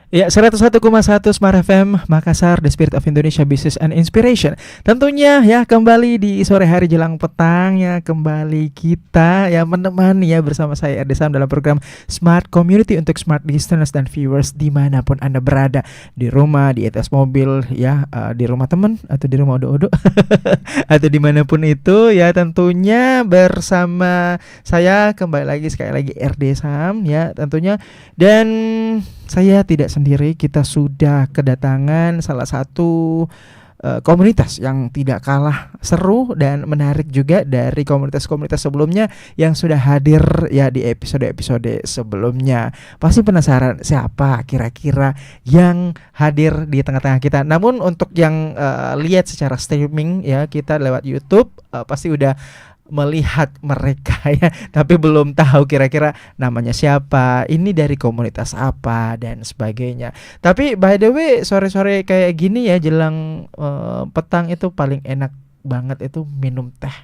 Ya, 101,1 Smart FM Makassar, The Spirit of Indonesia Business and Inspiration. Tentunya ya kembali di sore hari jelang petang ya, kembali kita ya menemani ya bersama saya Erdesam dalam program Smart Community untuk smart listeners dan viewers dimanapun Anda berada, di rumah, di atas mobil ya, di rumah teman atau di rumah odo-odo atau dimanapun itu ya, tentunya bersama saya kembali lagi sekali lagi Erdesam ya tentunya. Dan saya tidak sendiri, kita sudah kedatangan salah satu komunitas yang tidak kalah seru dan menarik juga dari komunitas-komunitas sebelumnya yang sudah hadir ya di episode-episode sebelumnya. Pasti penasaran siapa kira-kira yang hadir di tengah-tengah kita. Namun untuk yang lihat secara streaming ya, kita lewat YouTube pasti udah melihat mereka ya, tapi belum tahu kira-kira namanya siapa, ini dari komunitas apa dan sebagainya. Tapi by the way, sore-sore kayak gini ya jelang petang itu paling enak banget itu minum teh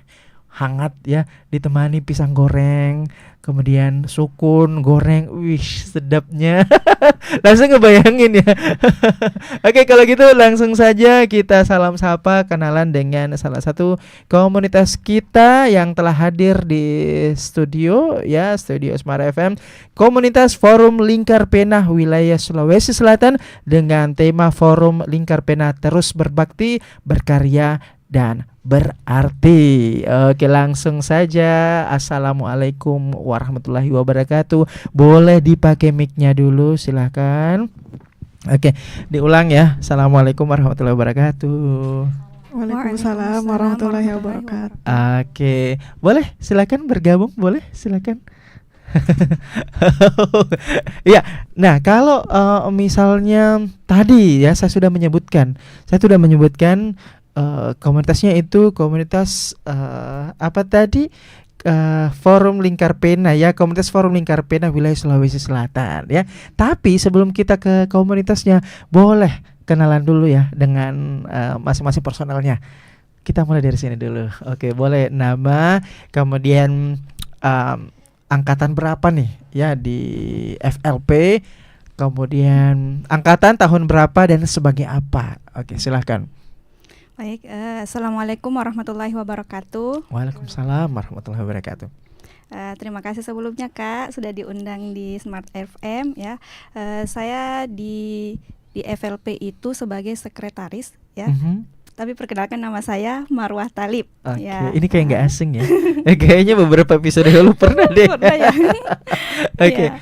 hangat ya, ditemani pisang goreng, kemudian sukun goreng, wih sedapnya. Langsung ngebayangin ya. Oke, kalau gitu langsung saja kita salam sapa, kenalan dengan salah satu komunitas kita yang telah hadir di studio ya, Studio Smart FM, komunitas Forum Lingkar Pena Wilayah Sulawesi Selatan dengan tema Forum Lingkar Pena Terus Berbakti, Berkarya dan Berarti. Oke, langsung saja. Assalamualaikum warahmatullahi wabarakatuh. Boleh dipakai mic-nya dulu, silahkan. Oke, diulang ya. Assalamualaikum warahmatullahi wabarakatuh. Waalaikumsalam warahmatullahi wabarakatuh. Oke, boleh silakan bergabung, boleh silakan. Ya, nah kalau misalnya tadi ya saya sudah menyebutkan komunitasnya itu komunitas apa tadi, Forum Lingkar Pena ya, komunitas Forum Lingkar Pena Wilayah Sulawesi Selatan ya. Tapi sebelum kita ke komunitasnya, boleh kenalan dulu ya dengan masing-masing personalnya. Kita mulai dari sini dulu. Oke, boleh nama, kemudian angkatan berapa nih ya di FLP, kemudian angkatan tahun berapa dan sebagai apa. Oke, silahkan. Baik, Assalamualaikum warahmatullahi wabarakatuh. Waalaikumsalam warahmatullahi wabarakatuh. Terima kasih sebelumnya Kak sudah diundang di Smart FM ya. Saya di FLP itu sebagai sekretaris ya. Tapi perkenalkan nama saya Marwah Talib. Oke, ya. Ini kayak nggak asing ya. Kayaknya beberapa episode dulu pernah deh. Pernah ya. Oke.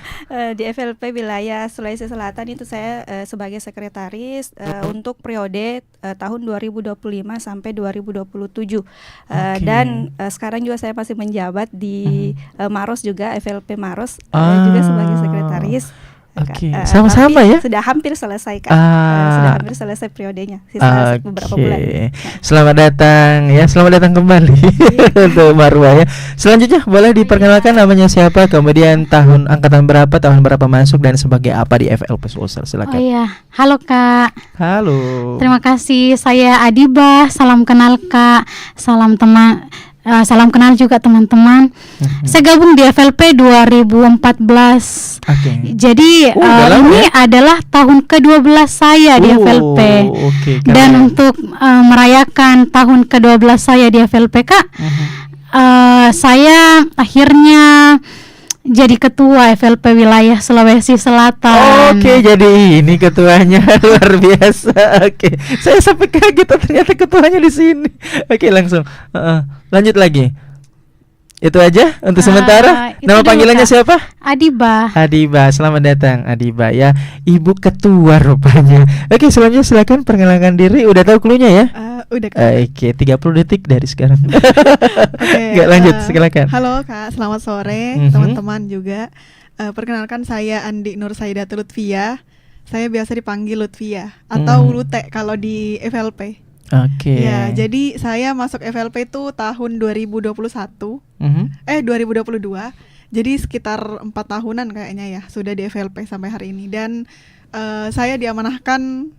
Di FLP wilayah Sulawesi Selatan itu saya sebagai sekretaris untuk periode tahun 2025 sampai 2027. Dan sekarang juga saya masih menjabat di Maros juga, FLP Maros juga sebagai sekretaris. Oke, sama-sama ya. Sudah hampir selesai Kak. Sudah hampir selesai periodenya. Sisa beberapa bulan. Selamat datang ya, selamat datang kembali untuk Marwah ya. Selanjutnya boleh diperkenalkan namanya siapa, kemudian angkatan berapa, tahun berapa masuk dan sebagai apa di FLP Sulsel. Silakan. Oh iya, halo Kak. Halo. Terima kasih. Saya Adibah. Salam kenal Kak. Salam teman. Salam kenal juga teman-teman. Saya gabung di FLP 2014. Jadi ini adalah tahun ke-12 saya di FLP. Dan untuk merayakan tahun ke-12 saya di FLP Kak, saya akhirnya jadi ketua FLP wilayah Sulawesi Selatan. Oke, jadi ini ketuanya luar biasa. Oke, saya sampai kaget ternyata ketuanya di sini. Oke, langsung lanjut lagi. Itu aja untuk sementara. Nama panggilannya siapa? Adibah. Adibah, selamat datang Adibah ya, ibu ketua rupanya. Oke, selanjutnya silakan perkenalkan diri. Udah tahu cluenya ya? Udah Oke, 30 detik dari sekarang. Oke, lanjut, silakan. Halo Kak, selamat sore teman-teman juga. Perkenalkan saya Andi Nur Saidatul Lutfia. Saya biasa dipanggil Lutfia atau Lute kalau di FLP. Oke. Ya, jadi saya masuk FLP itu tahun 2021. 2022. Jadi sekitar 4 tahunan kayaknya ya sudah di FLP sampai hari ini. Dan saya diamanahkan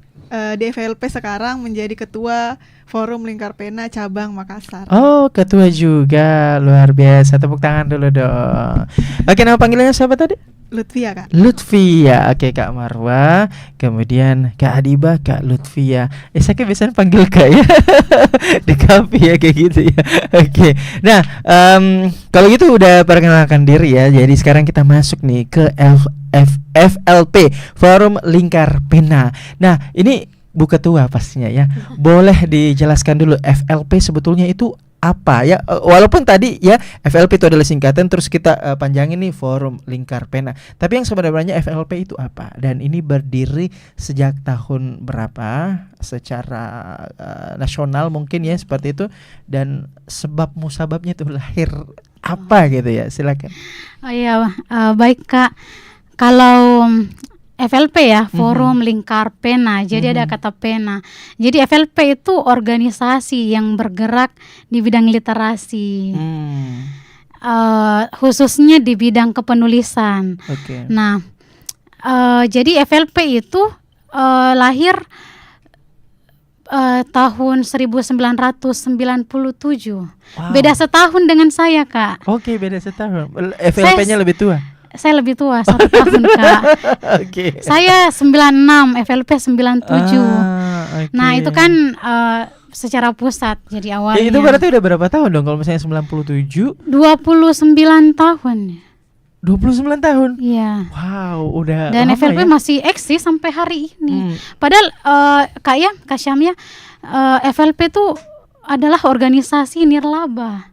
di FLP sekarang menjadi ketua Forum Lingkar Pena cabang Makassar. Oh, ketua juga, luar biasa. Tepuk tangan dulu dong. Oke, nama panggilannya siapa tadi? Lutfia, Kak. Lutfia, oke Kak Marwa, kemudian Kak Adibah, Kak Lutfia. Saya kan biasanya panggil Kak ya di kafe ya kayak gitu ya. Oke, nah kalau gitu udah perkenalkan diri ya. Jadi sekarang kita masuk nih ke FLP, Forum Lingkar Pena. Nah ini Bu Ketua pastinya ya. Boleh dijelaskan dulu FLP sebetulnya itu apa ya, walaupun tadi ya FLP itu adalah singkatan, terus kita panjangin nih Forum Lingkar Pena, tapi yang sebenarnya FLP itu apa dan ini berdiri sejak tahun berapa secara nasional mungkin ya seperti itu, dan sebab musababnya itu lahir apa gitu ya, silakan. Oh iya, baik Kak, kalau FLP ya, Forum Lingkar Pena. Jadi ada kata pena. Jadi FLP itu organisasi yang bergerak di bidang literasi, khususnya di bidang kepenulisan. Nah, jadi FLP itu lahir tahun 1997. Wow. Beda setahun dengan saya, Kak. Oke, beda setahun. FLP-nya lebih tua. Saya lebih tua 1 tahun, Kak. Saya 96, FLP 97. Nah, itu kan secara pusat. Jadi awalnya itu berarti udah berapa tahun dong kalau misalnya 97? 29 tahun. 29 tahun? Iya. Wow, udah. Dan FLP ya? masih eksis sampai hari ini. Padahal Kak Syam ya, FLP tuh adalah organisasi nirlaba.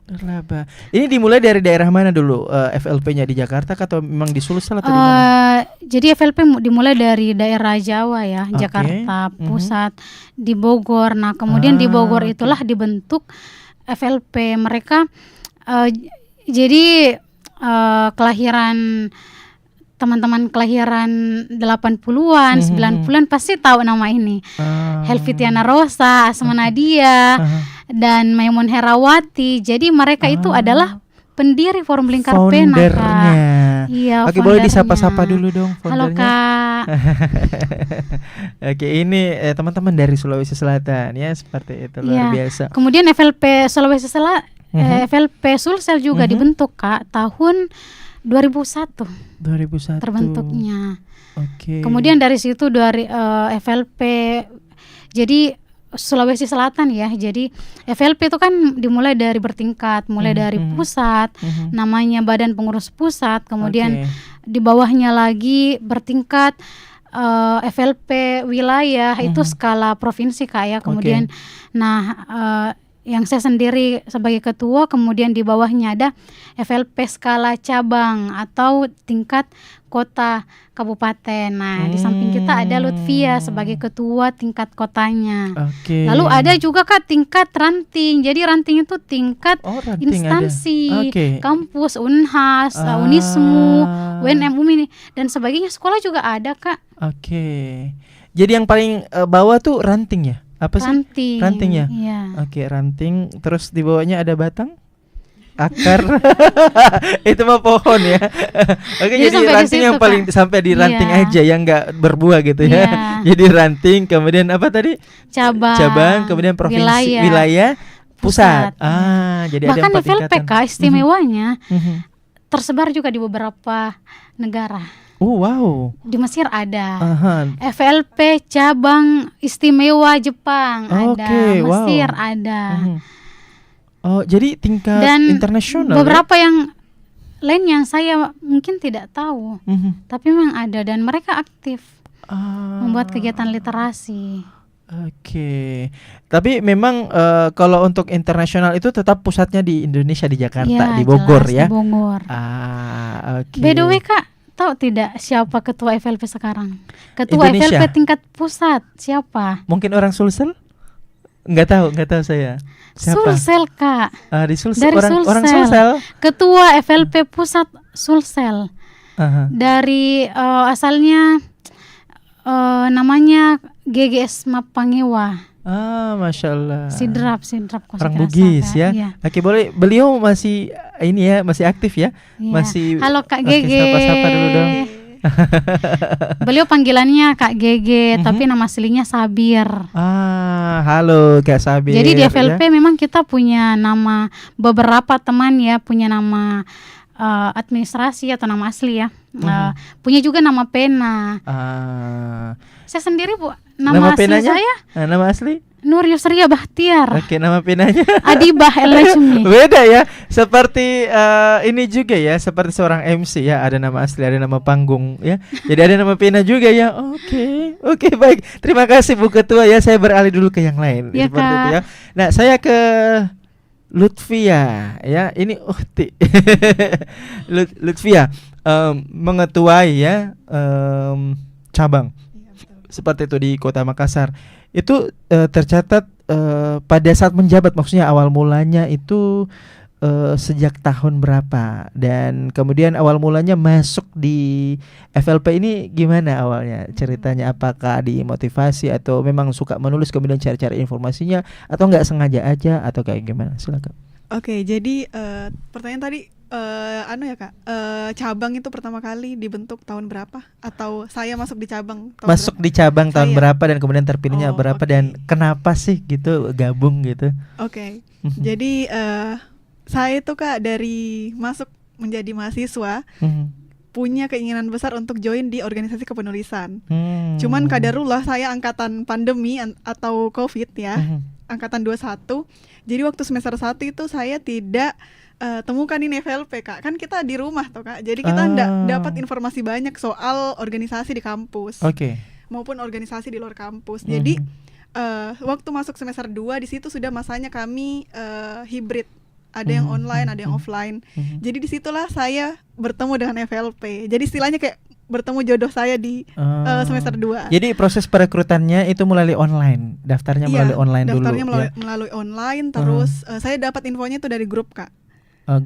Ini dimulai dari daerah mana dulu FLP-nya, di Jakarta atau memang di Sulsel atau di mana? Jadi FLP dimulai dari daerah Jawa ya, Jakarta Pusat, di Bogor. Nah, kemudian di Bogor itulah dibentuk FLP. Mereka jadi kelahiran teman-teman kelahiran 80-an, 90-an pasti tahu nama ini. Helvitiana Rosa, Asma Nadia, dan Maimun Herawati. Jadi mereka itu adalah pendiri Forum Lingkar Pena, Kak. Iya, oke, boleh disapa-sapa dulu dong foundernya. Halo, Kak. Oke, ini teman-teman dari Sulawesi Selatan ya, seperti itu, luar biasa. Kemudian FLP Sulawesi Selatan, FLP Sulsel juga dibentuk, Kak, tahun 2001 terbentuknya. Kemudian dari situ dari FLP jadi Sulawesi Selatan ya. Jadi FLP itu kan dimulai dari bertingkat, mulai dari pusat, namanya Badan Pengurus Pusat, kemudian di bawahnya lagi bertingkat FLP wilayah, itu skala provinsi, Kak ya. Kemudian yang saya sendiri sebagai ketua, kemudian di bawahnya ada FLP skala cabang atau tingkat kota kabupaten. Nah, di samping kita ada Lutfia sebagai ketua tingkat kotanya. Lalu ada juga, Kak, tingkat ranting. Jadi ranting itu tingkat instansi, kampus, Unhas, Unismu, UNM, UMI dan sebagainya. Sekolah juga ada, Kak. Jadi yang paling bawah tuh ranting ya? Apa sih? Ranting ya? Iya. Ranting. Terus di bawahnya ada batang? Akar? Itu mah pohon ya. Jadi ranting yang paling sampai di ranting aja, yang nggak berbuah gitu ya. Jadi ranting, kemudian apa tadi? Cabang, kemudian provinsi, wilayah, pusat. Jadi bahkan ada 4 tingkatan. FLPK istimewanya tersebar juga di beberapa negara. Wow. Di Mesir ada. FLP cabang istimewa Jepang ada. Mesir ada. Jadi tingkat dan internasional. Beberapa yang lain yang saya mungkin tidak tahu, tapi memang ada dan mereka aktif membuat kegiatan literasi. Tapi memang kalau untuk internasional itu tetap pusatnya di Indonesia, di Jakarta, di Bogor ya. Di Bogor. By the way, Kak, tahu tidak siapa ketua FLP sekarang? Ketua Indonesia. FLP tingkat pusat siapa? Mungkin orang Sulsel? Enggak tahu saya. Siapa? Sulsel, Kak. Di Sulsel. Dari orang Sulsel. Ketua FLP pusat Sulsel. Dari asalnya namanya GGS Mapangewa. Masya Allah. Sidrap orang Bugis ya. Iya. Boleh, beliau masih ini ya, masih aktif ya. Iya. Masih. Halo Kak Gege. Sapa-sapa dulu dong. Beliau panggilannya Kak Gege, tapi nama aslinya Sabir. Halo Kak Sabir. Jadi di FLP memang kita punya nama, beberapa teman ya punya nama administrasi atau nama asli ya. Punya juga nama pena. Saya sendiri Bu, nama asli penanya? saya Nama asli? Nur Yusria Bahtiar. Oke, nama penanya Adibah Elajmi. beda ya, seperti ini juga ya, seperti seorang MC ya, ada nama asli, ada nama panggung ya. Jadi ada nama pena juga ya. Oke, baik. Terima kasih Bu Ketua ya. Saya beralih dulu ke yang lain Ya, seperti Kak. itu ya. Nah, saya ke Lutfia ya. Ini Uhti. Lutfia mengetuai ya cabang seperti itu di Kota Makassar. Itu tercatat pada saat menjabat, maksudnya awal mulanya itu sejak tahun berapa, dan kemudian awal mulanya masuk di FLP ini gimana awalnya ceritanya? Apakah dimotivasi atau memang suka menulis kemudian cari-cari informasinya, atau nggak sengaja aja, atau kayak gimana? Silakan. Oke, jadi pertanyaan tadi Kak, cabang itu pertama kali dibentuk tahun berapa? Atau saya masuk di cabang tahun Masuk berapa? di cabang tahun Saya. berapa dan kemudian terpilihnya berapa, oke. dan kenapa sih gitu gabung gitu? Oke, jadi saya itu Kak dari masuk menjadi mahasiswa punya keinginan besar untuk join di organisasi kepenulisan. Cuman kadarullah saya angkatan pandemi atau COVID ya, angkatan 21. Jadi waktu semester 1 itu saya tidak temukan ini FLP Kak. Kan kita di rumah tuh Kak. Jadi kita enggak dapat informasi banyak soal organisasi di kampus. Oke. Maupun organisasi di luar kampus. Jadi waktu masuk semester 2 di situ sudah masanya kami hibrid. Ada yang online, ada yang offline. Jadi disitulah saya bertemu dengan FLP. Jadi istilahnya kayak bertemu jodoh saya di semester 2. Jadi proses perekrutannya itu melalui online, daftarnya melalui online dulu. Daftarnya melalui online, terus saya dapat infonya itu dari grup Kak.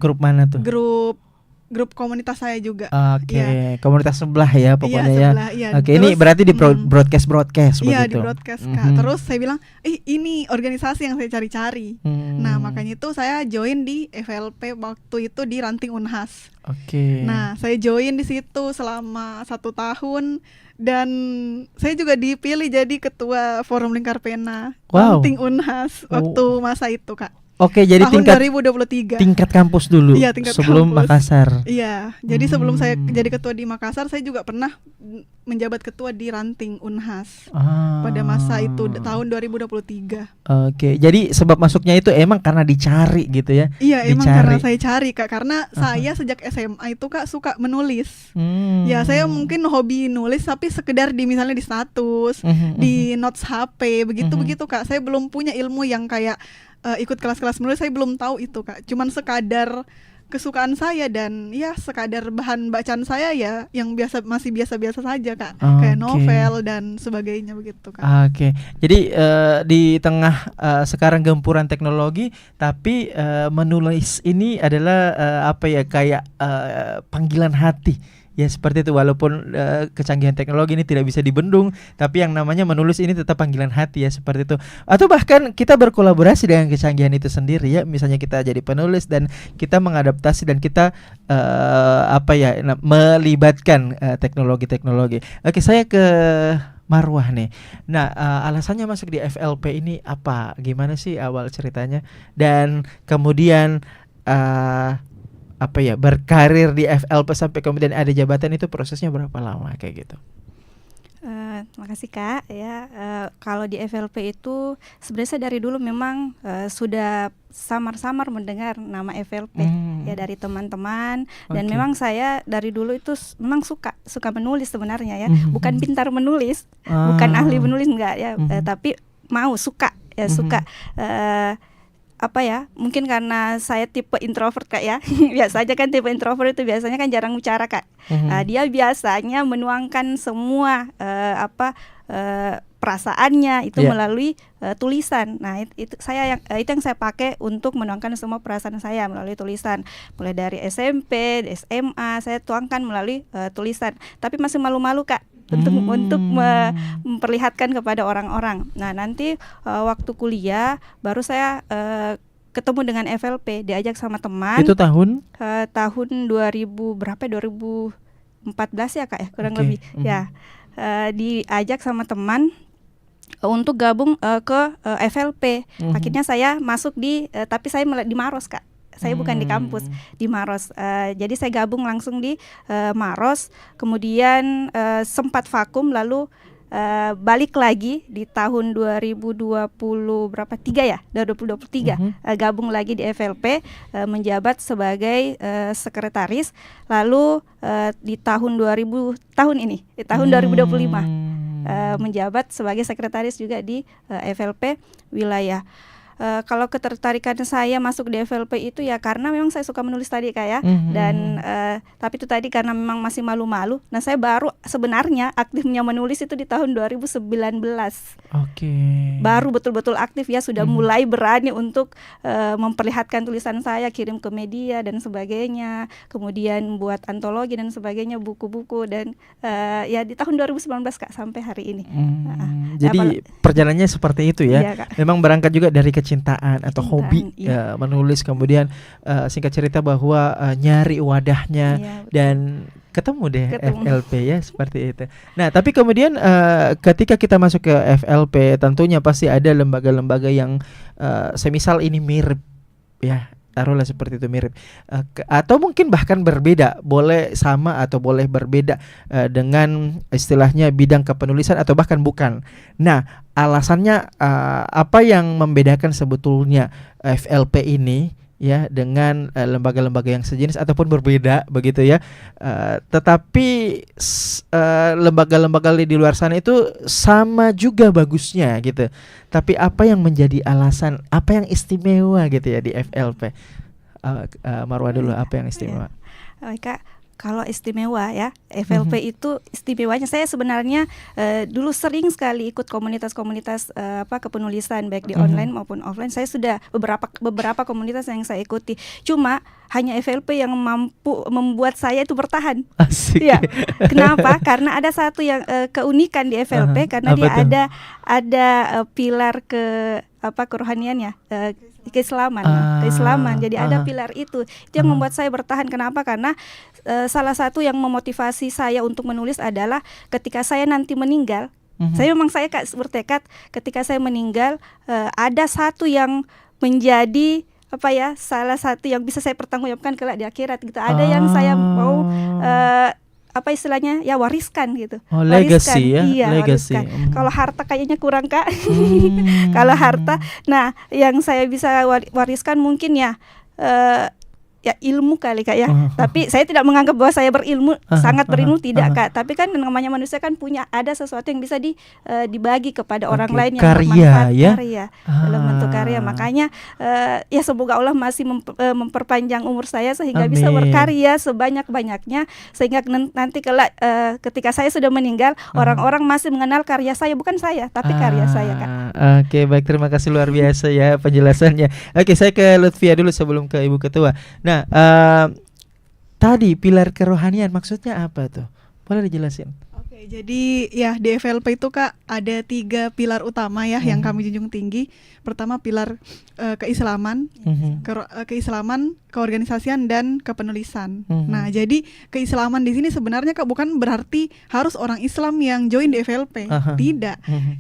Grup mana tuh? Grup komunitas saya juga. Oke, Iya. Komunitas sebelah ya pokoknya sebelah, ya. iya. Oke, ini Terus, berarti di broadcast Iya, begitu. di broadcast Kak. Terus saya bilang, ini organisasi yang saya cari-cari. Nah, makanya itu saya join di FLP waktu itu di Ranting Unhas. Oke. Nah, saya join di situ selama 1 tahun dan saya juga dipilih jadi ketua Forum Lingkar Pena Ranting Unhas waktu masa itu Kak. Oke, jadi tahun tingkat 2023. Tingkat kampus dulu. Iya, tingkat sebelum kampus. Makassar. Iya, jadi sebelum saya jadi ketua di Makassar, saya juga pernah menjabat ketua di Ranting Unhas pada masa itu tahun 2023. Oke, jadi sebab masuknya itu emang karena dicari gitu ya? Iya, emang karena saya cari Kak, karena saya sejak SMA itu Kak suka menulis. Ya, saya mungkin hobi nulis tapi sekedar misalnya di status, di notes HP, begitu Kak. Saya belum punya ilmu yang kayak ikut kelas-kelas menulis, saya belum tahu itu Kak. Cuman sekadar kesukaan saya dan ya sekadar bahan bacaan saya ya yang masih biasa-biasa saja Kak. Kayak novel dan sebagainya begitu Kak. Oke. Jadi di tengah sekarang gempuran teknologi, tapi menulis ini adalah kayak panggilan hati. Ya seperti itu, walaupun kecanggihan teknologi ini tidak bisa dibendung, tapi yang namanya menulis ini tetap panggilan hati ya, seperti itu. Atau bahkan kita berkolaborasi dengan kecanggihan itu sendiri ya, misalnya kita jadi penulis dan kita mengadaptasi dan kita melibatkan teknologi-teknologi. Oke, saya ke Marwah nih. Nah, alasannya masuk di FLP ini apa? Gimana sih awal ceritanya? Dan kemudian berkarir di FLP sampai kemudian ada jabatan, itu prosesnya berapa lama kayak gitu? Makasih Kak ya. Kalau di FLP itu sebenarnya saya dari dulu memang sudah samar-samar mendengar nama FLP ya dari teman-teman, dan memang saya dari dulu itu memang suka menulis sebenarnya ya. Bukan pintar menulis, bukan ahli menulis enggak ya, tapi suka mungkin karena saya tipe introvert Kak ya. Biasa aja kan tipe introvert itu biasanya kan jarang bicara Kak. Dia biasanya menuangkan semua perasaannya itu melalui tulisan. Nah, itu yang saya pakai untuk menuangkan semua perasaan saya melalui tulisan. Mulai dari SMP, SMA saya tuangkan melalui tulisan. Tapi masih malu-malu Kak untuk memperlihatkan kepada orang-orang. Nah, nanti waktu kuliah baru saya ketemu dengan FLP, diajak sama teman. Itu tahun 2000 berapa? 2014 ya Kak ya, kurang lebih. Ya. Diajak sama teman untuk gabung ke FLP. Akhirnya saya masuk tapi saya di Maros Kak. saya bukan di kampus, di Maros. Jadi saya gabung langsung di Maros, kemudian sempat vakum, lalu balik lagi di tahun 2023 gabung lagi di FLP, menjabat sebagai sekretaris. Lalu di tahun 2025 menjabat sebagai sekretaris juga di FLP wilayah. Kalau ketertarikan saya masuk di FLP itu ya karena memang saya suka menulis tadi Kak ya. Dan tapi itu tadi karena memang masih malu-malu. Nah, saya baru sebenarnya aktifnya menulis itu di tahun 2019. Baru betul-betul aktif ya, sudah mulai berani untuk memperlihatkan tulisan saya, kirim ke media dan sebagainya. Kemudian buat antologi dan sebagainya, buku-buku, dan ya di tahun 2019 Kak sampai hari ini. Jadi perjalanannya seperti itu ya. Iya, Kak. Memang berangkat juga dari kecintaan atau hobi ya, menulis, kemudian singkat cerita bahwa nyari wadahnya dan ketemu FLP ya, seperti itu. Nah, tapi kemudian ketika kita masuk ke FLP, tentunya pasti ada lembaga-lembaga yang semisal ini mirip ya, taruhlah seperti itu, mirip atau mungkin bahkan berbeda, boleh sama atau boleh berbeda dengan istilahnya bidang kepenulisan atau bahkan bukan. Nah, alasannya apa yang membedakan sebetulnya FLP ini ya dengan lembaga-lembaga yang sejenis ataupun berbeda begitu ya, tetapi lembaga-lembaga di luar sana itu sama juga bagusnya gitu. Tapi apa yang menjadi alasan, apa yang istimewa gitu ya di FLP? Marwah dulu, apa yang istimewa? Kak, kalau istimewa ya, FLP itu istimewanya saya sebenarnya dulu sering sekali ikut komunitas-komunitas kepenulisan baik di online maupun offline. Saya sudah beberapa komunitas yang saya ikuti. Cuma hanya FLP yang mampu membuat saya itu bertahan. Asik. Ya. Kenapa? Karena ada satu yang keunikan di FLP, karena dia ada pilar kerohaniannya. Keislaman. Jadi ada pilar itu yang membuat saya bertahan. Kenapa? Karena salah satu yang memotivasi saya untuk menulis adalah ketika saya nanti meninggal, saya bertekad ketika saya meninggal ada satu yang menjadi salah satu yang bisa saya pertanggungjawabkan kelak di akhirat gitu. Ada yang saya mau istilahnya ya wariskan gitu. Legacy ya. Iya, legacy. Kalau harta kayaknya kurang Kak. Kalau harta, nah yang saya bisa wariskan mungkin ya ilmu kali Kak ya. Tapi saya tidak menganggap bahwa saya berilmu, sangat berilmu, tidak Kak. Tapi kan namanya manusia kan punya ada sesuatu yang bisa dibagi kepada orang lain yang bermanfaat, karya dalam bentuk karya. Makanya ya semoga Allah masih memperpanjang umur saya sehingga bisa berkarya sebanyak-banyaknya, sehingga nanti kelak ketika saya sudah meninggal, orang-orang masih mengenal karya saya, bukan saya tapi karya saya Kak. Oke, baik, terima kasih luar biasa ya penjelasannya. Oke, saya ke Lutfia dulu sebelum ke Ibu Ketua. Nah, tadi pilar kerohanian maksudnya apa tuh? Boleh dijelasin? Oke, jadi ya di FLP itu Kak ada 3 pilar utama ya yang kami junjung tinggi. Pertama pilar keislaman, keislaman, keorganisasian dan kepenulisan. Nah, jadi keislaman di sini sebenarnya Kak bukan berarti harus orang Islam yang join di FLP. Tidak.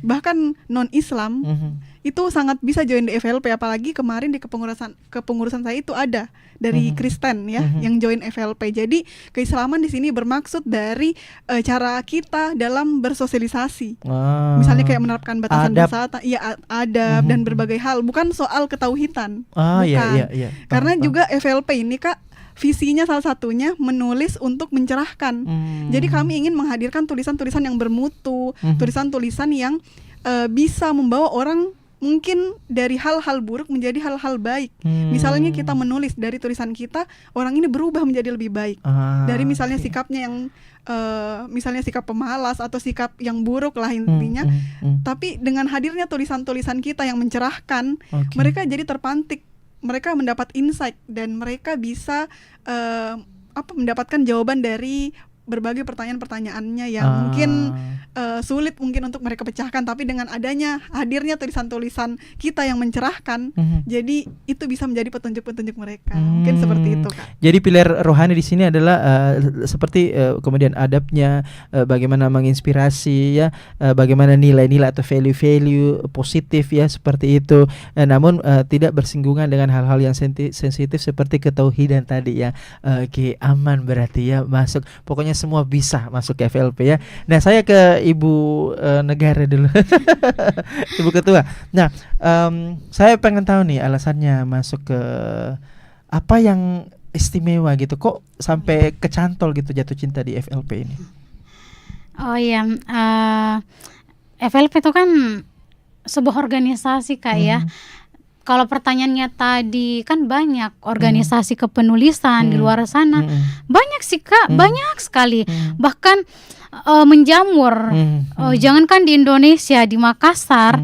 Bahkan non-Islam itu sangat bisa join di FLP, apalagi kemarin di kepengurusan saya itu ada dari Kristen ya yang join FLP. Jadi keislaman di sini bermaksud dari cara kita dalam bersosialisasi. Misalnya kayak menerapkan batasan-batasan, adab dan berbagai hal, bukan soal ketauhidan. Bukan. Iya. Karena juga FLP ini Kak visinya salah satunya menulis untuk mencerahkan. Jadi kami ingin menghadirkan tulisan-tulisan yang bermutu, tulisan-tulisan yang bisa membawa orang mungkin dari hal-hal buruk menjadi hal-hal baik. Misalnya kita menulis dari tulisan kita, orang ini berubah menjadi lebih baik. Dari misalnya sikapnya yang misalnya sikap pemalas atau sikap yang buruk lah intinya. Tapi dengan hadirnya tulisan-tulisan kita yang mencerahkan, mereka jadi terpantik, mereka mendapat insight dan mereka bisa mendapatkan jawaban dari berbagai pertanyaan-pertanyaannya yang mungkin sulit mungkin untuk mereka pecahkan, tapi dengan hadirnya tulisan-tulisan kita yang mencerahkan, jadi itu bisa menjadi petunjuk-petunjuk mereka. Mungkin seperti itu, Kak. Jadi pilar rohani di sini adalah seperti kemudian adabnya, bagaimana menginspirasi ya, bagaimana nilai-nilai atau value-value positif ya seperti itu. Namun tidak bersinggungan dengan hal-hal yang sensitif seperti ketauhidan tadi ya. Oke, aman berarti ya masuk. Pokoknya semua bisa masuk ke FLP ya. Nah, saya ke Ibu Negara dulu. Ibu Ketua. Nah, saya pengen tahu nih alasannya masuk ke apa yang istimewa gitu. Kok sampai kecantol gitu jatuh cinta di FLP ini? Oh iya, FLP itu kan sebuah organisasi Kak ya. Kalau pertanyaannya tadi kan banyak organisasi kepenulisan di luar sana, banyak sih Kak, banyak sekali, bahkan menjamur. Jangankan di Indonesia, di Makassar,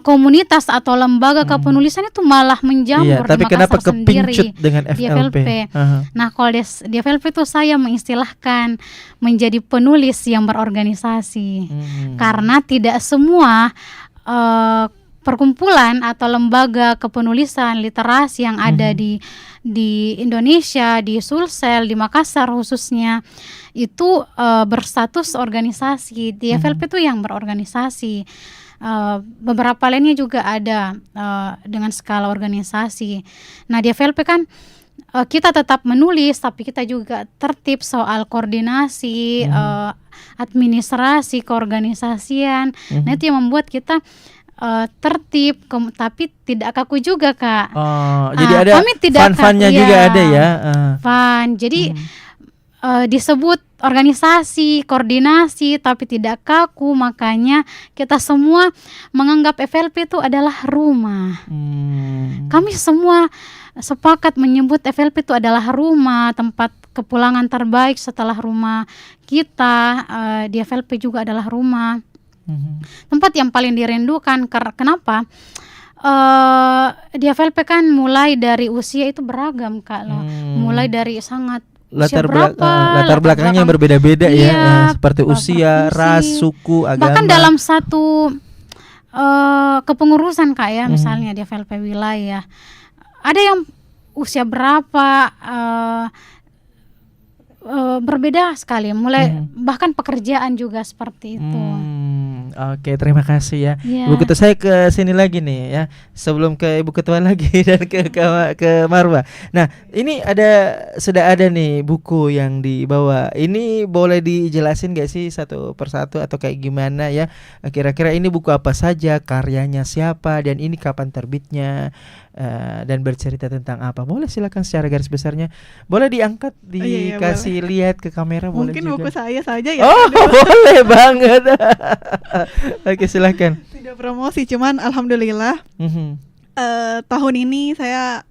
komunitas atau lembaga kepenulisan itu malah menjamur. Iya, tapi di kenapa Makassar kepincut sendiri, dengan FLP? di FLP. Nah, kalau di FLP itu saya mengistilahkan menjadi penulis yang berorganisasi, karena tidak semua perkumpulan atau lembaga kepenulisan literasi yang ada di Indonesia, di Sulsel, di Makassar khususnya itu berstatus organisasi. Di FLP itu yang berorganisasi. Beberapa lainnya juga ada dengan skala organisasi. Nah, di FLP kan kita tetap menulis, tapi kita juga tertib soal koordinasi, administrasi, keorganisasian. Nah, itu yang membuat kita tertib, tapi tidak kaku juga Kak. Jadi ada fun-funnya juga ada ya. Fun. Jadi disebut organisasi, koordinasi, tapi tidak kaku. Makanya kita semua menganggap FLP itu adalah rumah. Kami semua sepakat menyebut FLP itu adalah rumah, tempat kepulangan terbaik setelah rumah kita. Di FLP juga adalah rumah. Tempat yang paling dirindukan. Kenapa? Di FLP kan mulai dari usia itu beragam Kak loh. Mulai dari sangat latar belakangnya berbeda-beda ya, seperti usia, ras, suku, agama. Bahkan dalam satu kepengurusan Kak ya, misalnya di FLP wilayah, ada yang usia berapa, berbeda sekali. Mulai bahkan pekerjaan juga seperti itu. Oke, terima kasih ya. Ibu Ketua, saya ke sini lagi nih ya. Sebelum ke Ibu Ketua lagi dan ke Marwa. Nah, ini sudah ada nih buku yang dibawa. Ini boleh dijelasin gak sih satu persatu atau kayak gimana ya? Kira-kira ini buku apa saja, karyanya siapa, dan ini kapan terbitnya, dan bercerita tentang apa? Boleh silakan secara garis besarnya. Boleh diangkat, dikasih lihat ke kamera. Mungkin boleh juga. Buku saya saja ya. Oh, boleh banget. Oke, silakan. Tidak promosi, cuman alhamdulillah tahun ini saya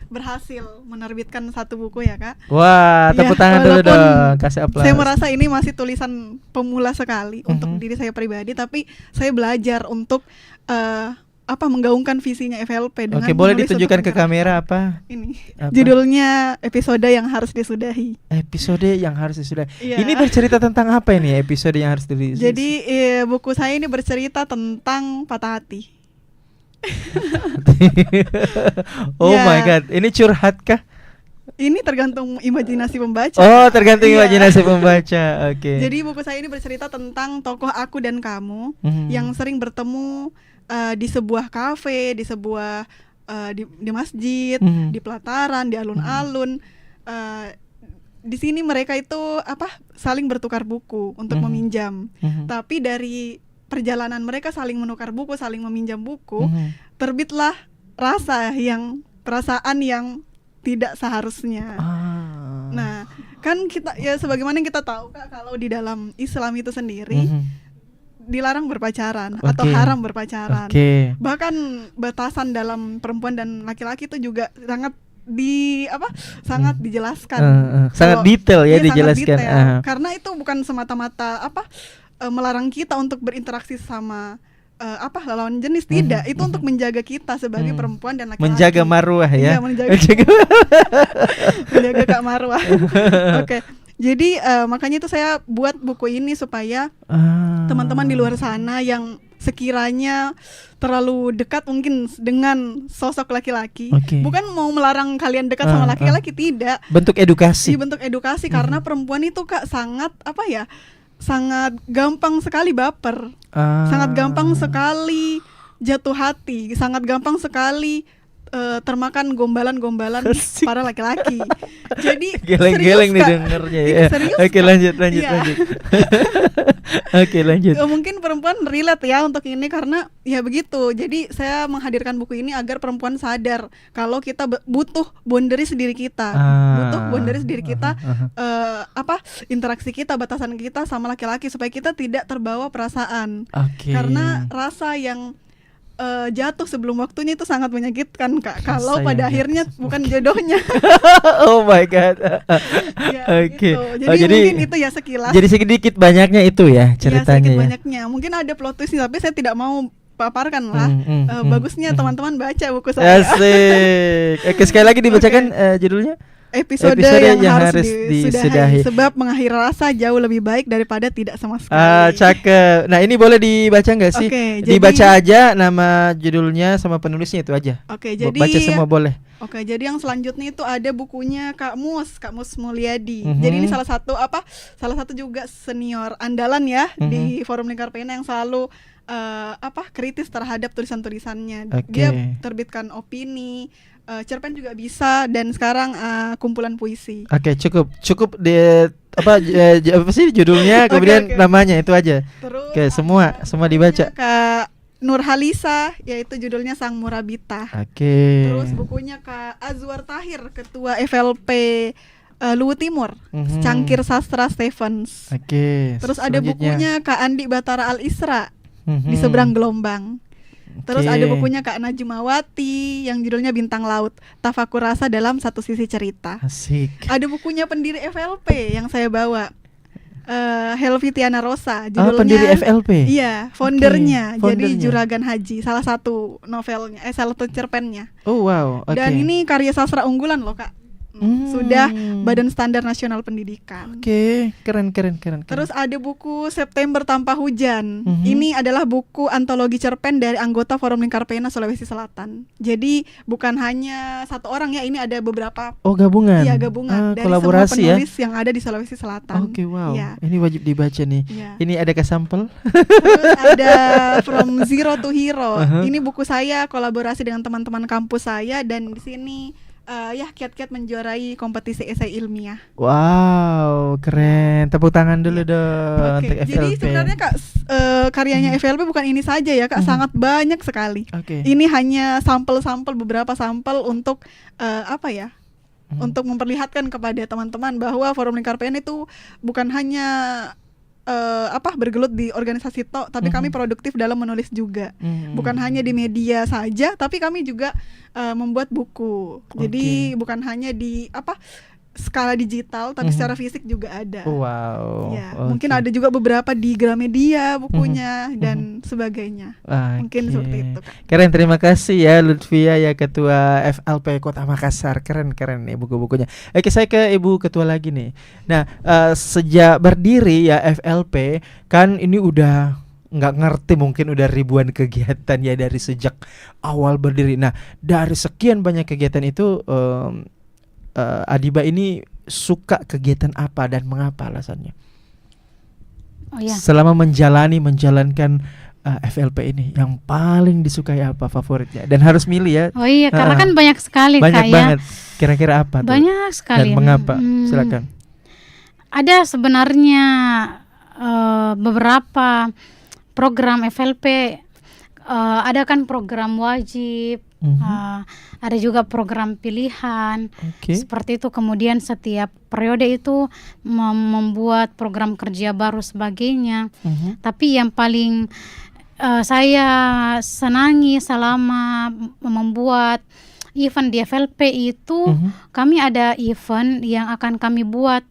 berhasil menerbitkan satu buku ya Kak. Wah, tepuk tangan dulu dong, kasih aplaus. Saya merasa ini masih tulisan pemula sekali untuk diri saya pribadi, tapi saya belajar untuk menggaungkan visinya FLP dengan. Oke, boleh ditunjukkan ke kamera apa? Ini judulnya episode yang harus disudahi. Episode yang harus disudahi. Ini bercerita tentang apa ini episode yang harus disudahi? Jadi buku saya ini bercerita tentang patah hati. My god, ini curhat kah? Ini tergantung imajinasi pembaca. Oh, tergantung imajinasi pembaca. Oke. Jadi buku saya ini bercerita tentang tokoh aku dan kamu yang sering bertemu di sebuah kafe, di sebuah di masjid, di pelataran, di alun-alun. Di sini mereka itu saling bertukar buku untuk meminjam. Tapi dari perjalanan mereka saling menukar buku, saling meminjam buku, terbitlah perasaan yang tidak seharusnya. Nah, kan kita ya sebagaimana yang kita tahu Kak, kalau di dalam Islam itu sendiri dilarang berpacaran atau haram berpacaran. Bahkan batasan dalam perempuan dan laki-laki itu juga sangat sangat dijelaskan. Sangat detail ya dijelaskan. Sangat detail. Karena itu bukan semata-mata melarang kita untuk berinteraksi sama lawan jenis, tidak. Itu untuk menjaga kita sebagai perempuan dan laki-laki. Menjaga marwah ya. Iya, menjaga Kak Marwah. Oke. Jadi makanya itu saya buat buku ini supaya teman-teman di luar sana yang sekiranya terlalu dekat mungkin dengan sosok laki-laki, bukan mau melarang kalian dekat sama laki-laki, tidak. Bentuk edukasi. Bentuk edukasi karena perempuan itu Kak sangat apa ya? Sangat gampang sekali baper. Sangat gampang sekali jatuh hati, sangat gampang sekali termakan gombalan-gombalan para laki-laki. Jadi geleng-geleng nih dengernya ya. Oke, lanjut. Oke, lanjut. Mungkin perempuan relate ya untuk ini karena ya begitu. Jadi saya menghadirkan buku ini agar perempuan sadar kalau kita butuh boundaries diri kita. Butuh boundaries diri kita, interaksi kita, batasan kita sama laki-laki supaya kita tidak terbawa perasaan. Karena rasa yang jatuh sebelum waktunya itu sangat menyakitkan Kak. Kalau pada akhirnya bukan jodohnya. Oh my god. Gitu. Jadi mungkin itu ya sekilas. Jadi sedikit banyaknya itu ya ceritanya. Sedikit banyaknya. Mungkin ada plot twist tapi saya tidak mau paparkan lah. Bagusnya teman-teman baca buku saya. Asik. Oke, sekali lagi dibacakan judulnya. Episode yang harus disudahi. Sebab mengakhiri rasa jauh lebih baik daripada tidak sama sekali. Cakep. Nah, ini boleh dibaca nggak sih? Dibaca aja nama judulnya sama penulisnya itu aja. Jadi baca semua boleh. Jadi yang selanjutnya itu ada bukunya Kak Mus Mulyadi. Jadi ini salah satu juga senior andalan ya di Forum Lingkar Pena yang selalu kritis terhadap tulisan-tulisannya. Dia terbitkan opini, cerpen juga bisa, dan sekarang kumpulan puisi. Cukup di apa sih judulnya, kemudian namanya itu aja. Terus semua dibaca. Kak Nurhalisa, yaitu judulnya Sang Murabita. Terus bukunya Kak Azwar Tahir, Ketua FLP Luwu Timur, Cangkir Sastra Stephens. Terus ada bukunya Kak Andi Batara Al Isra, Di Seberang Gelombang. Terus ada bukunya Kak Najmawati yang judulnya Bintang Laut, Tafakur Rasa dalam Satu Sisi Cerita. Asik. Ada bukunya pendiri FLP yang saya bawa, Helvitiana Rosa, judulnya pendiri FLP. Iya, foundernya. Jadi Juragan Haji, salah satu novelnya, salah satu cerpennya. Oh wow. Dan ini karya sastra unggulan loh Kak. Sudah Badan Standar Nasional Pendidikan. Keren. Terus ada buku September Tanpa Hujan. Ini adalah buku antologi cerpen dari anggota Forum Lingkar Pena Sulawesi Selatan. Jadi bukan hanya satu orang ya, ini ada beberapa. Gabungan. Iya, gabungan dari kolaborasi semua penulis yang ada di Sulawesi Selatan. Wow. Ya. Ini wajib dibaca nih. Ini ada sampel. Terus ada From Zero to Hero. Ini buku saya kolaborasi dengan teman-teman kampus saya, dan di sini kiat-kiat menjuarai kompetisi esai ilmiah. Wow, keren. Tepuk tangan dulu dong untuk FLP. Jadi sebenarnya Kak, karyanya FLP bukan ini saja ya Kak, sangat banyak sekali. Ini hanya sampel-sampel, beberapa sampel untuk untuk memperlihatkan kepada teman-teman bahwa Forum Lingkar Pena itu bukan hanya bergelut di organisasi tapi kami produktif dalam menulis juga. Bukan hanya di media saja, tapi kami juga membuat buku. Jadi bukan hanya di skala digital, tapi secara fisik juga ada. Wow. Ya, mungkin ada juga beberapa di Gramedia bukunya dan sebagainya. Mungkin seperti itu Kak. Keren, terima kasih ya Lutfia ya, Ketua FLP Kota Makassar. Keren nih buku-bukunya. Oke, saya ke Ibu Ketua lagi nih. Nah, sejak berdiri ya FLP kan ini udah nggak ngerti, mungkin udah ribuan kegiatan ya dari sejak awal berdiri. Nah, dari sekian banyak kegiatan itu Adiba ini suka kegiatan apa dan mengapa alasannya? Selama menjalankan FLP ini, yang paling disukai apa, favoritnya? Dan harus milih ya. Karena kan banyak sekali banyak banget. Kira-kira apa tuh? Banyak sekali. Dan mengapa? Silakan. Ada sebenarnya beberapa program FLP. Ada kan program wajib, ada juga program pilihan, seperti itu. Kemudian setiap periode itu membuat program kerja baru sebagainya. Tapi yang paling saya senangi selama membuat event di FLP itu, kami ada event yang akan kami buat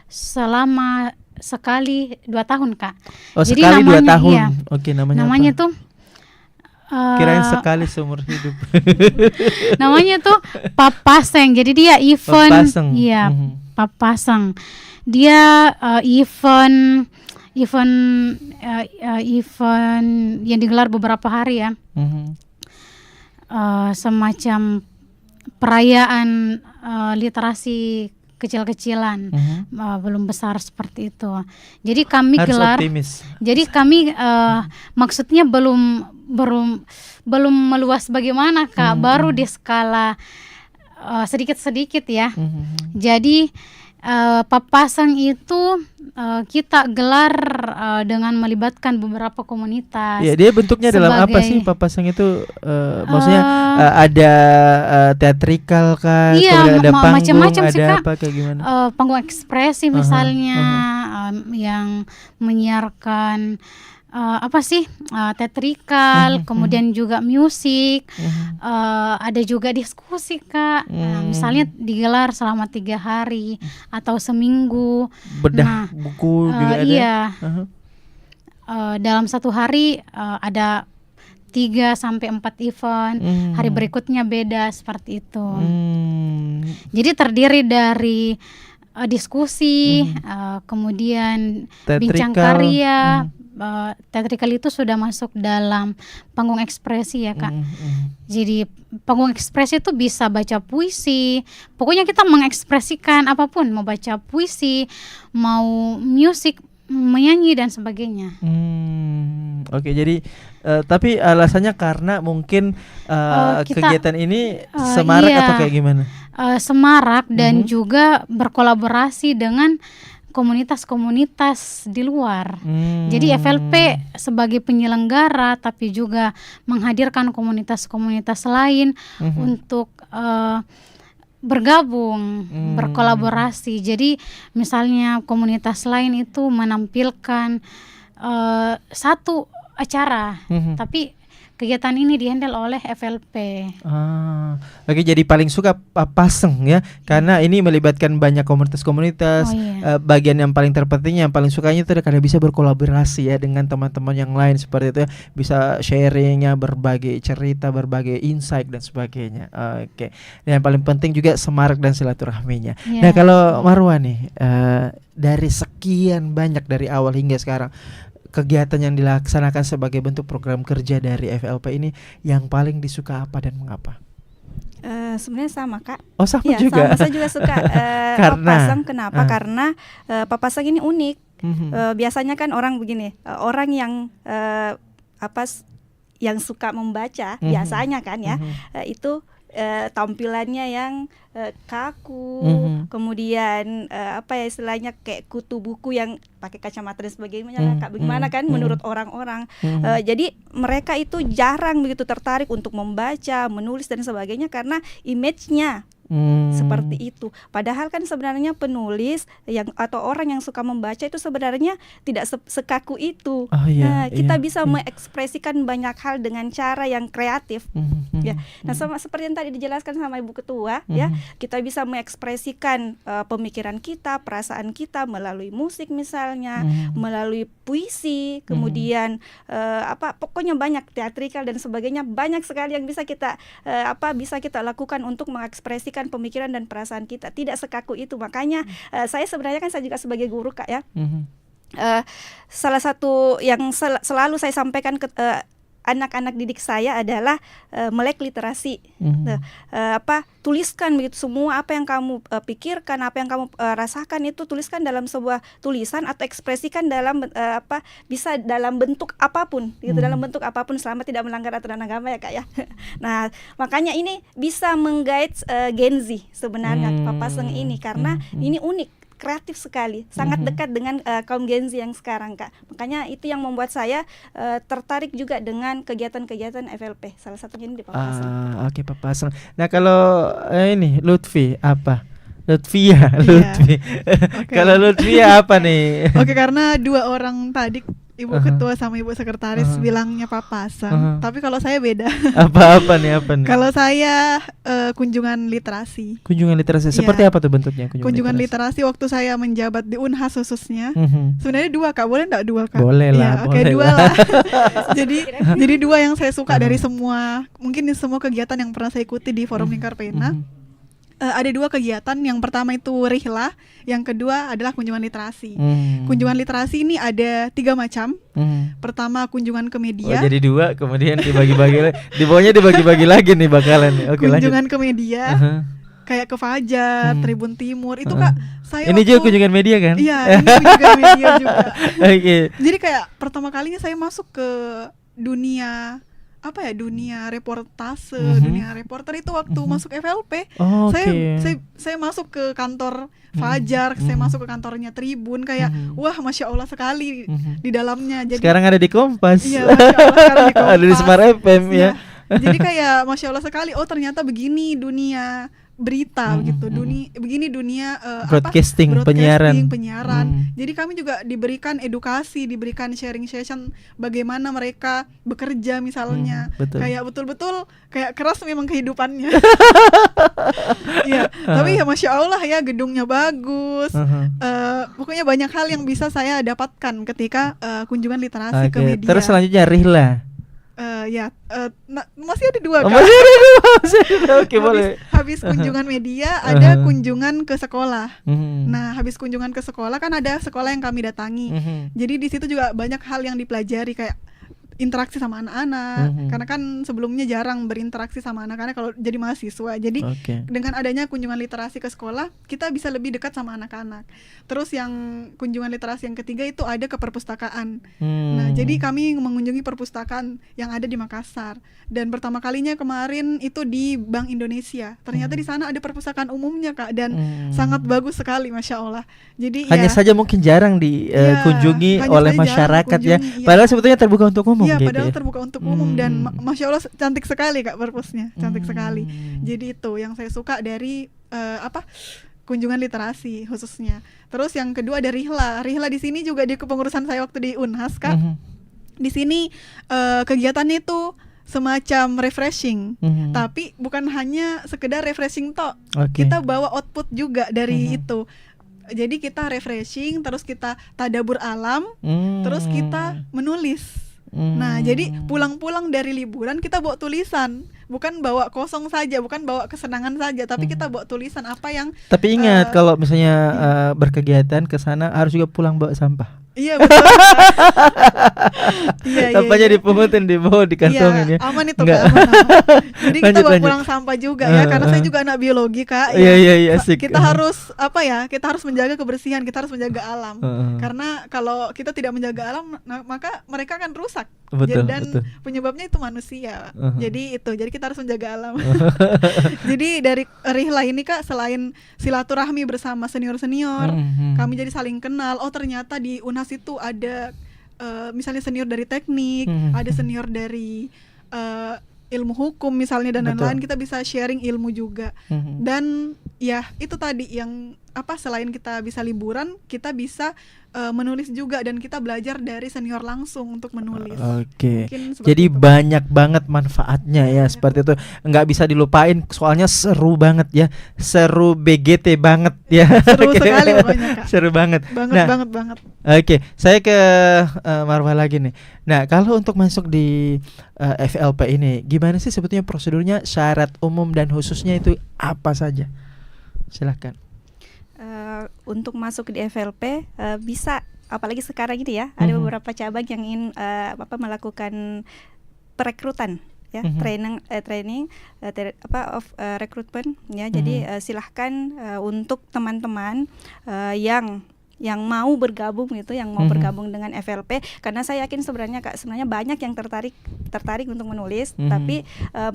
selama sekali 2 tahun Kak. Jadi sekali namanya 2 tahun. Iya, namanya apa? Tuh kirain sekali seumur hidup. Namanya tuh Papaseng. Jadi dia event Papaseng. dia event yang digelar beberapa hari ya. Semacam perayaan literasi kecil-kecilan, belum besar seperti itu. Jadi kami Harus gelar. optimis. Jadi kami maksudnya belum meluas bagaimana Kak, baru di skala sedikit-sedikit ya. Jadi Papasang itu kita gelar dengan melibatkan beberapa komunitas. Ya, dia bentuknya dalam apa sih Papasang itu? Maksudnya ada teatrikal kah? Iya, ada panggung, macam-macam sih, ada Kak. apa kayak gimana? Panggung ekspresi misalnya, yang menyiarkan teatrikal, kemudian juga musik, ada juga diskusi Kak. Misalnya digelar selama 3 hari atau seminggu. Bedah buku juga ada. Iya. Dalam 1 hari ada 3-4 event. Hari berikutnya beda seperti itu. Jadi terdiri dari diskusi, kemudian bincang karya. Teatrikal itu sudah masuk dalam panggung ekspresi ya Kak. Jadi panggung ekspresi itu bisa baca puisi, pokoknya kita mengekspresikan apapun, mau baca puisi, mau musik, menyanyi dan sebagainya. Oke, jadi tapi alasannya karena mungkin kegiatan ini semarak atau kayak gimana? Semarak dan juga berkolaborasi dengan komunitas-komunitas di luar. Jadi FLP sebagai penyelenggara tapi juga menghadirkan komunitas-komunitas lain untuk bergabung, berkolaborasi. Jadi misalnya komunitas lain itu menampilkan satu acara, tapi kegiatan ini dihandle oleh FLP. Oke, jadi paling suka Papasang ya, karena ini melibatkan banyak komunitas-komunitas. Bagian yang paling terpenting, yang paling sukanya itu karena bisa berkolaborasi ya dengan teman-teman yang lain seperti itu ya. Bisa sharingnya, berbagi cerita, berbagi insight dan sebagainya. Oke, dan yang paling penting juga semarak dan silaturahminya. Nah, kalau Marwa nih, dari sekian banyak dari awal hingga sekarang, kegiatan yang dilaksanakan sebagai bentuk program kerja dari FLP ini yang paling disuka apa dan mengapa? Sebenarnya sama Kak. Oh, sama ya, juga. Sama, saya juga suka Papasang. Kenapa? Karena Papasang ini unik. Biasanya kan orang begini, orang yang yang suka membaca, biasanya kan ya, itu tampilannya yang kaku, kemudian istilahnya kayak kutu buku yang pakai kacamata dan sebagainya, Kak. Bagaimana kan menurut orang-orang? Jadi mereka itu jarang begitu tertarik untuk membaca, menulis dan sebagainya karena image-nya seperti itu. Padahal kan sebenarnya penulis atau orang yang suka membaca itu sebenarnya tidak sekaku itu. Kita bisa mengekspresikan banyak hal dengan cara yang kreatif. Ya. Nah, seperti yang tadi dijelaskan sama Ibu Ketua, ya, kita bisa mengekspresikan pemikiran kita, perasaan kita melalui musik misalnya, melalui puisi, kemudian pokoknya banyak teatrikal dan sebagainya, banyak sekali yang bisa kita lakukan untuk mengekspresikan pemikiran dan perasaan kita, tidak sekaku itu. Makanya saya sebenarnya kan saya juga sebagai guru Kak ya. Salah satu yang selalu saya sampaikan ke anak-anak didik saya adalah melek literasi. Tuliskan begitu semua apa yang kamu pikirkan, apa yang kamu rasakan itu tuliskan dalam sebuah tulisan atau ekspresikan dalam bisa dalam bentuk apapun, gitu, dalam bentuk apapun selama tidak melanggar aturan agama ya Kak ya. Nah, makanya ini bisa menggait Gen Z sebenarnya Papasang ini karena ini unik, kreatif sekali, sangat dekat dengan kaum Gen Z yang sekarang Kak. Makanya itu yang membuat saya tertarik juga dengan kegiatan-kegiatan FLP. Salah satunya ini di Papasang. Oke, Papasang. Nah, kalau ini Lutfi apa? Lutfia. Kalau Lutfia apa nih? Oke, karena 2 orang tadi Ibu Ketua sama Ibu Sekretaris bilangnya Papasang, tapi kalau saya beda. Apa nih? Kalau saya kunjungan literasi. Kunjungan literasi seperti apa tuh bentuknya? Kunjungan literasi waktu saya menjabat di Unhas khususnya. Sebenarnya 2 Kak, boleh enggak 2 Kak? Boleh lah. Oke, 2 lah. jadi 2 yang saya suka dari semua kegiatan yang pernah saya ikuti di Forum Lingkar Pena. ada 2 kegiatan. Yang pertama itu rihlah, yang kedua adalah kunjungan literasi. Kunjungan literasi ini ada 3 macam. Pertama kunjungan ke media. Oh, jadi 2 kemudian dibagi-bagi di bawahnya dibagi-bagi lagi nih bakalan. Oke, kunjungan lanjut. ke media. Kayak ke Fajar, Tribun Timur. Itu Kak, saya ini juga kunjungan media kan? Iya, ini kunjungan media juga. Oke. Jadi kayak pertama kalinya saya masuk ke dunia dunia reportase, dunia reporter itu waktu masuk FLP. Saya masuk ke kantor Fajar, saya masuk ke kantornya Tribun, kayak wah Masya Allah sekali di dalamnya. Jadi sekarang ada di Kompas. Iya, Masya Allah sekarang di Kompas. Ada di Smart FM ya. Jadi kayak Masya Allah sekali, oh ternyata begini dunia berita gitu, begini dunia broadcasting, penyiaran. Jadi kami juga diberikan edukasi, diberikan sharing session bagaimana mereka bekerja misalnya. Kayak betul-betul kayak keras memang kehidupannya. Iya, tapi ya Masya Allah ya, gedungnya bagus. Pokoknya banyak hal yang bisa saya dapatkan ketika kunjungan literasi ke media. Terus selanjutnya rihlah. Masih ada 2 kan? Masih ada 2. Oke, boleh. Habis kunjungan media ada kunjungan ke sekolah. Nah, habis kunjungan ke sekolah kan ada sekolah yang kami datangi. Jadi di situ juga banyak hal yang dipelajari, kayak interaksi sama anak-anak. Karena kan sebelumnya jarang berinteraksi sama anak-anak kalau jadi mahasiswa. Jadi dengan adanya kunjungan literasi ke sekolah, kita bisa lebih dekat sama anak-anak. Terus yang kunjungan literasi yang ketiga itu ada ke perpustakaan. Nah, jadi kami mengunjungi perpustakaan yang ada di Makassar. Dan pertama kalinya kemarin itu di Bank Indonesia. Ternyata di sana ada perpustakaan umumnya Kak, dan sangat bagus sekali, Masya Allah. Jadi hanya saja mungkin jarang dikunjungi oleh masyarakat ya. Padahal sebetulnya terbuka untuk umum. Iya, padahal terbuka untuk umum dan Masya Allah cantik sekali Kak perpusnya, cantik sekali. Jadi itu yang saya suka dari kunjungan literasi khususnya. Terus yang kedua ada rihlah. Rihlah di sini juga di kepengurusan saya waktu di Unhas Kak. Di sini kegiatannya itu semacam refreshing, tapi bukan hanya sekedar refreshing toh. Kita bawa output juga dari itu. Jadi kita refreshing, terus kita tadabur alam, terus kita menulis. Nah, jadi pulang-pulang dari liburan kita bawa tulisan, bukan bawa kosong saja, bukan bawa kesenangan saja, tapi kita bawa tulisan apa yang. Tapi ingat kalau misalnya berkegiatan ke sana harus juga pulang bawa sampah. Iya betul. Sampahnya dipungutin, dibawa di kantongin ya. Aman itu Kak, aman. Jadi kita bawa pulang sampah juga ya, karena saya juga anak biologi Kak. Iya, asik. Kita harus kita harus menjaga kebersihan, kita harus menjaga alam. Karena kalau kita tidak menjaga alam, maka mereka akan rusak. Dan penyebabnya itu manusia. Jadi kita harus menjaga alam. Jadi dari rihlah ini Kak, selain silaturahmi bersama senior-senior, kami jadi saling kenal. Oh ternyata di Unhas itu ada misalnya senior dari teknik, ada senior dari ilmu hukum misalnya, dan lain-lain. Kita bisa sharing ilmu juga. Dan ya itu tadi yang selain kita bisa liburan, kita bisa menulis juga, dan kita belajar dari senior langsung untuk menulis. Jadi banyak banget manfaatnya ya, seperti itu. Nggak bisa dilupain, soalnya seru banget ya, seru BGT banget ya. Seru sekali pokoknya Kak. Seru banget. Banget. Oke, saya ke Marwah lagi nih. Nah, kalau untuk masuk di FLP ini, gimana sih sebetulnya prosedurnya, syarat umum dan khususnya itu apa saja? Silakan. Untuk masuk di FLP bisa, apalagi sekarang ini ya, ada beberapa cabang yang ingin melakukan perekrutan ya, rekrutmen ya. Jadi silahkan untuk teman-teman yang mau bergabung gitu, yang mau bergabung dengan FLP, karena saya yakin sebenarnya banyak yang tertarik untuk menulis, tapi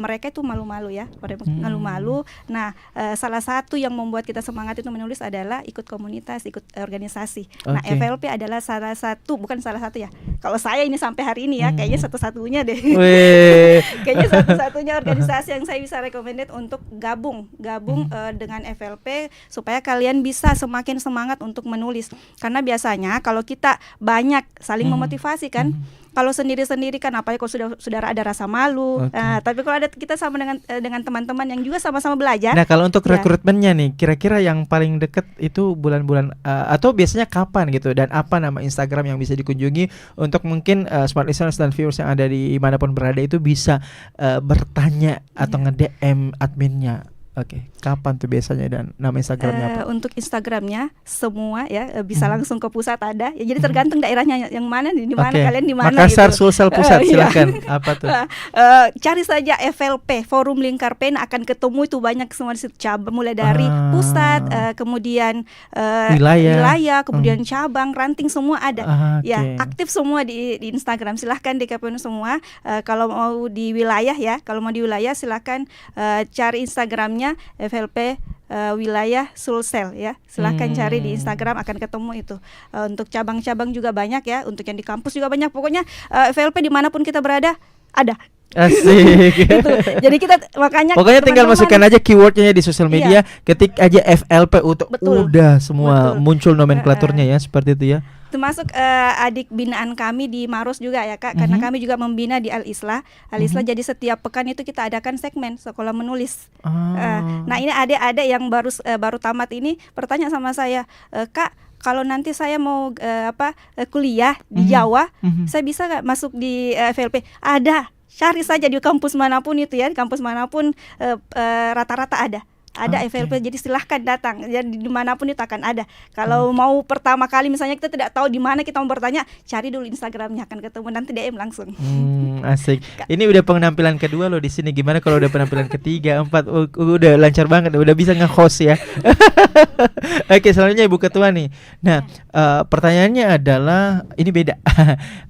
mereka itu malu-malu ya, malu-malu. Nah, salah satu yang membuat kita semangat itu menulis adalah ikut komunitas, ikut organisasi. Nah, FLP adalah bukan salah satu ya. Kalau saya ini sampai hari ini ya, kayaknya satu-satunya deh. Kayaknya satu-satunya organisasi yang saya bisa recommended untuk gabung dengan FLP, supaya kalian bisa semakin semangat untuk menulis. Karena biasanya kalau kita banyak saling memotivasi kan, kalau sendiri-sendiri kan apalagi kalau saudara ada rasa malu. Tapi kalau ada kita sama dengan teman-teman yang juga sama-sama belajar. Nah, kalau untuk rekrutmennya nih, kira-kira yang paling dekat itu bulan-bulan atau biasanya kapan gitu, dan apa nama Instagram yang bisa dikunjungi untuk mungkin smart listeners dan viewers yang ada di manapun berada itu bisa bertanya atau nge-DM adminnya. Oke, kapan tuh biasanya dan nama Instagramnya apa? Untuk Instagramnya semua ya bisa langsung ke pusat ada. Ya, jadi tergantung daerahnya yang mana di mana kalian di mana. Makassar, gitu. Sulsel Pusat, silakan. Apa tuh? Cari saja FLP, Forum Lingkar Pena, akan ketemu itu banyak semua di situ, cabang mulai dari pusat, kemudian wilayah, kemudian cabang, ranting semua ada. Ya, aktif semua di Instagram. Silahkan DKPN semua. Kalau mau di wilayah ya, silahkan cari Instagramnya FLP wilayah Sulsel ya. Silahkan cari di Instagram, akan ketemu itu. Untuk cabang-cabang juga banyak ya. Untuk yang di kampus juga banyak. Pokoknya FLP dimanapun kita berada ada. Asik. Gitu. Jadi kita pokoknya tinggal masukkan aja keywordnya di sosial media, ketik aja FLP udah semua muncul nomenklaturnya ya, seperti itu ya. Termasuk adik binaan kami di Maros juga ya Kak, karena kami juga membina di Al-Islah. Al-Islah jadi setiap pekan itu kita adakan segmen sekolah menulis. Nah ini adik-adik yang baru tamat ini bertanya sama saya, Kak, kalau nanti saya mau kuliah di Jawa, saya bisa nggak masuk di FLP? Ada, cari saja di kampus manapun itu ya, di kampus manapun rata-rata ada FLP, jadi silahkan datang. Jadi dimanapun itu akan ada. Kalau mau pertama kali misalnya kita tidak tahu di mana kita mau bertanya, cari dulu Instagramnya, akan ketemu, nanti DM langsung. Asik. Ini udah penampilan kedua loh di sini. Gimana kalau udah penampilan ketiga, 4? Udah lancar banget, udah bisa nge-host ya. Oke, selanjutnya Ibu Ketua nih. Nah, pertanyaannya adalah ini beda.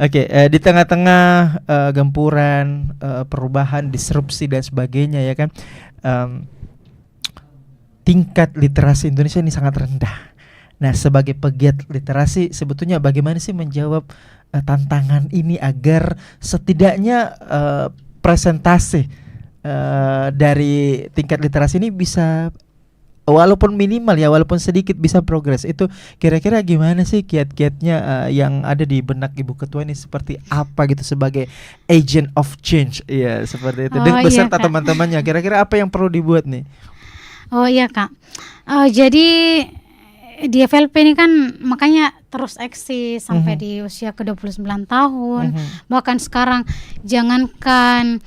Oke, di tengah-tengah gempuran perubahan, disrupsi dan sebagainya ya kan. Tingkat literasi Indonesia ini sangat rendah. Nah, sebagai pegiat literasi, sebetulnya bagaimana sih menjawab tantangan ini agar setidaknya presentasi dari tingkat literasi ini bisa, walaupun minimal ya, walaupun sedikit, bisa progres. Itu kira-kira gimana sih kiat-kiatnya yang ada di benak Ibu Ketua ini, seperti apa gitu sebagai agent of change? Iya, seperti itu. Dan beserta teman-temannya, kira-kira apa yang perlu dibuat nih? Oh iya Kak, jadi di FLP ini kan makanya terus eksis sampai di usia ke-29 tahun. Bahkan sekarang jangankan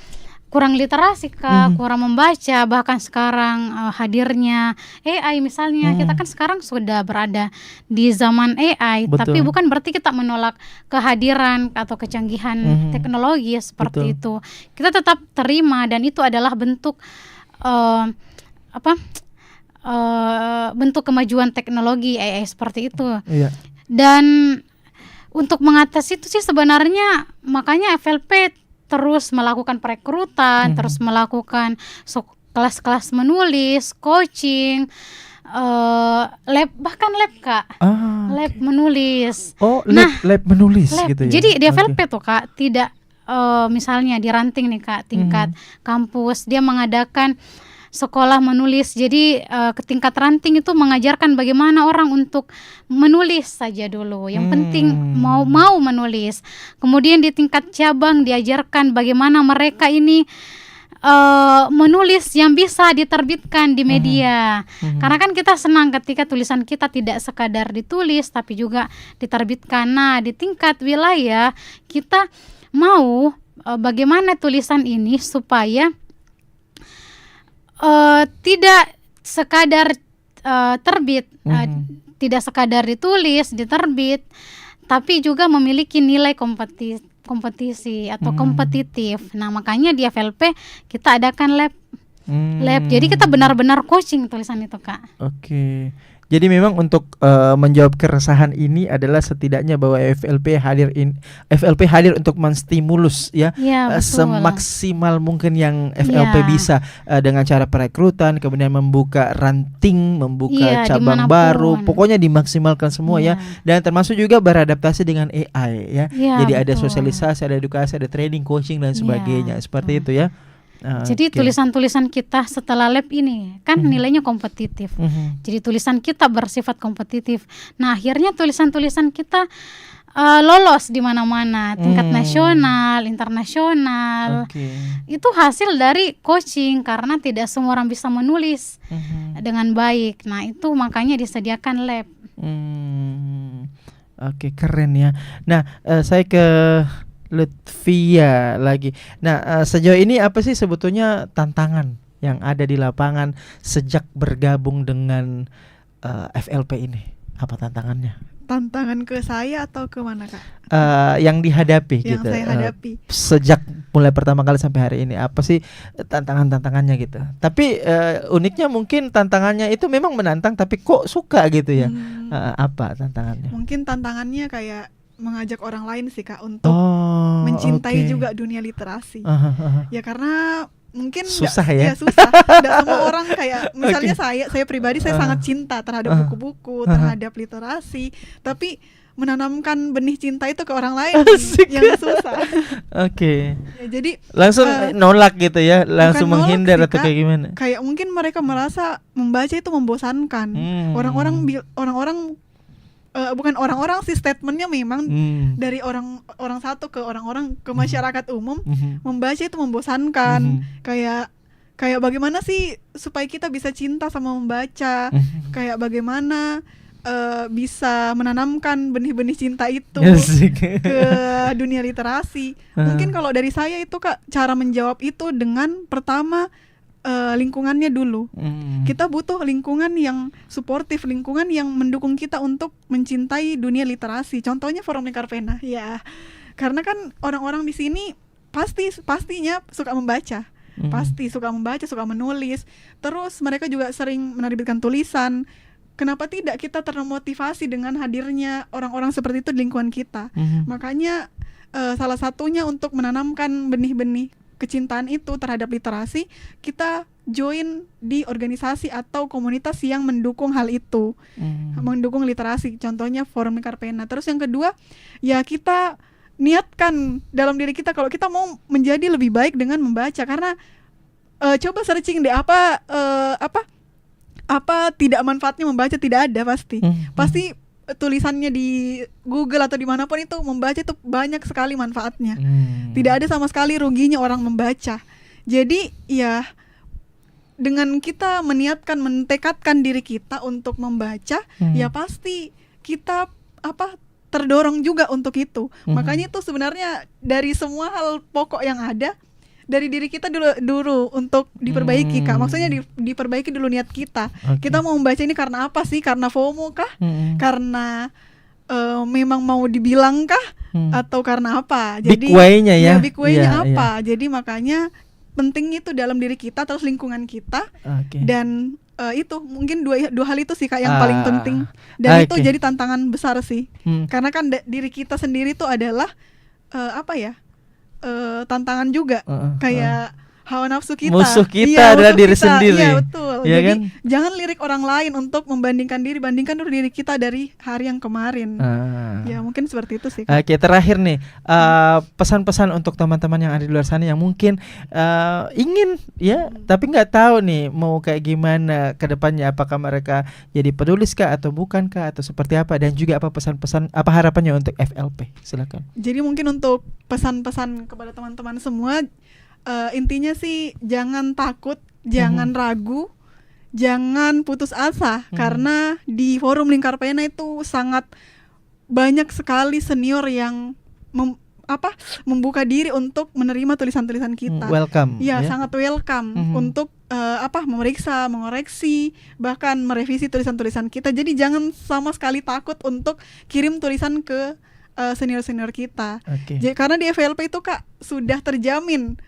kurang literasi Kak, kurang membaca, bahkan sekarang hadirnya AI misalnya. Kita kan sekarang sudah berada di zaman AI. Betul. Tapi bukan berarti kita menolak kehadiran atau kecanggihan teknologi seperti itu. Kita tetap terima, dan itu adalah bentuk bentuk kemajuan teknologi AI seperti itu. Dan untuk mengatasi itu sih sebenarnya makanya FLP terus melakukan perekrutan, terus melakukan kelas-kelas menulis, coaching, lab, bahkan lab Kak, lab menulis. Lab menulis gitu ya. Jadi di FLP tuh Kak tidak misalnya di ranting nih Kak, tingkat kampus dia mengadakan sekolah menulis. Jadi ke tingkat ranting itu mengajarkan bagaimana orang untuk menulis saja dulu. Yang penting mau menulis. Kemudian di tingkat cabang diajarkan bagaimana mereka ini menulis yang bisa diterbitkan di media. Karena kan kita senang ketika tulisan kita tidak sekadar ditulis tapi juga diterbitkan. Nah, di tingkat wilayah kita mau bagaimana tulisan ini supaya tidak sekadar terbit, tidak sekadar ditulis, diterbit, tapi juga memiliki nilai kompetisi atau kompetitif. Nah, makanya di FLP kita adakan lab. Jadi kita benar-benar coaching tulisan itu Kak. Oke. Jadi memang untuk menjawab keresahan ini adalah setidaknya bahwa FLP hadir untuk menstimulus ya, semaksimal mungkin yang FLP bisa dengan cara perekrutan, kemudian membuka ranting, membuka cabang baru, pokoknya dimaksimalkan semua ya, dan termasuk juga beradaptasi dengan AI ya. Jadi ada sosialisasi, ada edukasi, ada training, coaching dan sebagainya, seperti itu ya. Jadi tulisan-tulisan kita setelah lab ini kan nilainya kompetitif. Jadi tulisan kita bersifat kompetitif. Nah, akhirnya tulisan-tulisan kita lolos di mana-mana, tingkat nasional, internasional. Itu hasil dari coaching, karena tidak semua orang bisa menulis dengan baik. Nah, itu makanya disediakan lab. Oke, keren ya. Nah, saya ke Lutfia lagi. Nah, sejauh ini apa sih sebetulnya tantangan yang ada di lapangan sejak bergabung dengan FLP ini? Apa tantangannya? Tantangan ke saya atau ke mana, Kak? Yang dihadapi Yang gitu. saya hadapi. Sejak mulai pertama kali sampai hari ini, apa sih tantangannya gitu? Tapi uniknya mungkin tantangannya itu memang menantang, tapi kok suka gitu ya? Apa tantangannya? Mungkin tantangannya kayak mengajak orang lain sih, Kak, untuk mencintai juga dunia literasi. Ya karena mungkin susah ya? Susah. Tidak semua orang kayak misalnya saya pribadi saya sangat cinta terhadap buku-buku, terhadap literasi, tapi menanamkan benih cinta itu ke orang lain yang susah. Ya, jadi langsung nolak gitu ya, langsung menghindar sih, atau kayak gimana? Kayak mungkin mereka merasa membaca itu membosankan. Bukan orang-orang sih, statementnya memang dari orang satu ke orang-orang ke masyarakat umum, membaca itu membosankan. Kayak bagaimana sih supaya kita bisa cinta sama membaca? Kayak bagaimana bisa menanamkan benih-benih cinta itu ke dunia literasi? Mungkin kalau dari saya itu, Kak, cara menjawab itu dengan pertama lingkungannya dulu. Kita butuh lingkungan yang suportif, lingkungan yang mendukung kita untuk mencintai dunia literasi. Contohnya Forum Lingkar Pena. Ya, karena kan orang-orang di sini pastinya suka membaca. Pasti suka membaca, suka menulis. Terus mereka juga sering menerbitkan tulisan. Kenapa tidak kita termotivasi dengan hadirnya orang-orang seperti itu di lingkungan kita? Makanya salah satunya untuk menanamkan benih-benih kecintaan itu terhadap literasi, kita join di organisasi atau komunitas yang mendukung hal itu, mendukung literasi. Contohnya Forum Lingkar Pena. Terus yang kedua, ya kita niatkan dalam diri kita kalau kita mau menjadi lebih baik dengan membaca. Karena coba searching deh apa tidak manfaatnya membaca, tidak ada pasti. Pasti tulisannya di Google atau dimanapun itu membaca itu banyak sekali manfaatnya. Tidak ada sama sekali ruginya orang membaca. Jadi ya dengan kita mentekadkan diri kita untuk membaca, ya pasti kita terdorong juga untuk itu. Makanya itu sebenarnya dari semua hal pokok yang ada, dari diri kita dulu untuk diperbaiki, Kak. Maksudnya diperbaiki dulu niat kita. Kita mau membaca ini karena apa sih? Karena FOMO kah? Karena memang mau dibilang kah? Atau karena apa? Jadi big way-nya ya. Big way-nya apa? Jadi makanya penting itu dalam diri kita, terus lingkungan kita. Dan itu mungkin dua hal itu sih, Kak, yang paling penting. Dan itu jadi tantangan besar sih. Karena kan diri kita sendiri itu adalah tantangan juga, kayak hawa nafsu kita. Musuh kita adalah diri sendiri. Iya, betul. Ya, jadi kan? jangan lirik orang lain untuk membandingkan diri, bandingkan dulu diri kita dari hari yang kemarin. Ya mungkin seperti itu sih, Kak. Oke, terakhir nih, pesan-pesan untuk teman-teman yang ada di luar sana yang mungkin ingin ya, tapi nggak tahu nih mau kayak gimana ke depannya, apakah mereka jadi penulis kah atau bukan kah atau seperti apa, dan juga apa pesan-pesan, apa harapannya untuk FLP? Silakan. Jadi mungkin untuk pesan-pesan kepada teman-teman semua, intinya sih jangan takut, jangan ragu, jangan putus asa, karena di Forum Lingkar Pena itu sangat banyak sekali senior yang membuka diri untuk menerima tulisan-tulisan kita. Welcome. Ya, sangat welcome untuk memeriksa, mengoreksi, bahkan merevisi tulisan-tulisan kita. Jadi jangan sama sekali takut untuk kirim tulisan ke senior-senior kita. Jadi, karena di FLP itu, Kak, sudah terjamin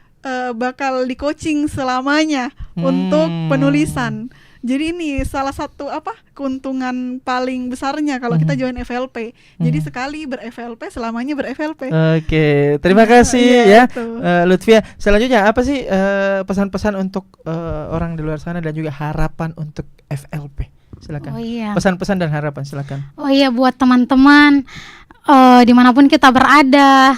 bakal di coaching selamanya untuk penulisan. Jadi ini salah satu keuntungan paling besarnya kalau kita join FLP. Jadi sekali ber-FLP selamanya ber-FLP. Oke, terima kasih ya Lutfia. Selanjutnya apa sih pesan-pesan untuk orang di luar sana dan juga harapan untuk FLP? Silakan. Pesan-pesan dan harapan, silakan. Buat teman-teman dimanapun kita berada,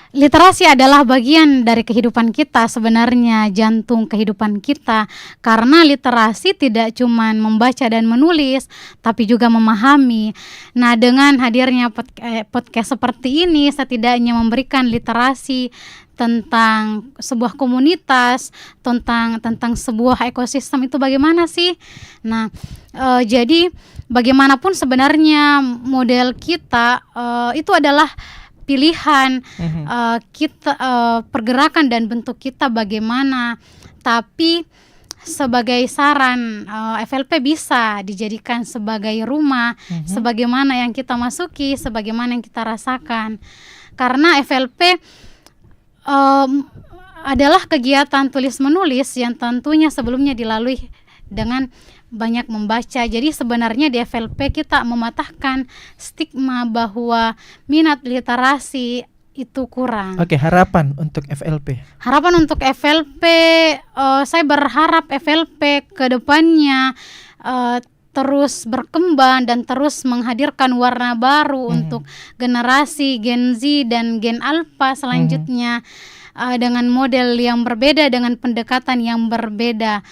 literasi adalah bagian dari kehidupan kita, sebenarnya jantung kehidupan kita. Karena literasi tidak cuma membaca dan menulis, tapi juga memahami. Nah, dengan hadirnya podcast seperti ini, setidaknya memberikan literasi tentang sebuah komunitas, tentang sebuah ekosistem itu bagaimana sih. Nah, jadi bagaimanapun sebenarnya model kita itu adalah pilihan kita, pergerakan dan bentuk kita bagaimana, tapi sebagai saran, FLP bisa dijadikan sebagai rumah, sebagaimana yang kita masuki, sebagaimana yang kita rasakan. Karena FLP adalah kegiatan tulis-menulis yang tentunya sebelumnya dilalui dengan banyak membaca. Jadi sebenarnya di FLP kita mematahkan stigma bahwa minat literasi itu kurang. Oke, harapan untuk FLP. Harapan untuk FLP, saya berharap FLP ke depannya terus berkembang dan terus menghadirkan warna baru untuk generasi Gen Z dan Gen Alpha selanjutnya, dengan model yang berbeda, dengan pendekatan yang berbeda.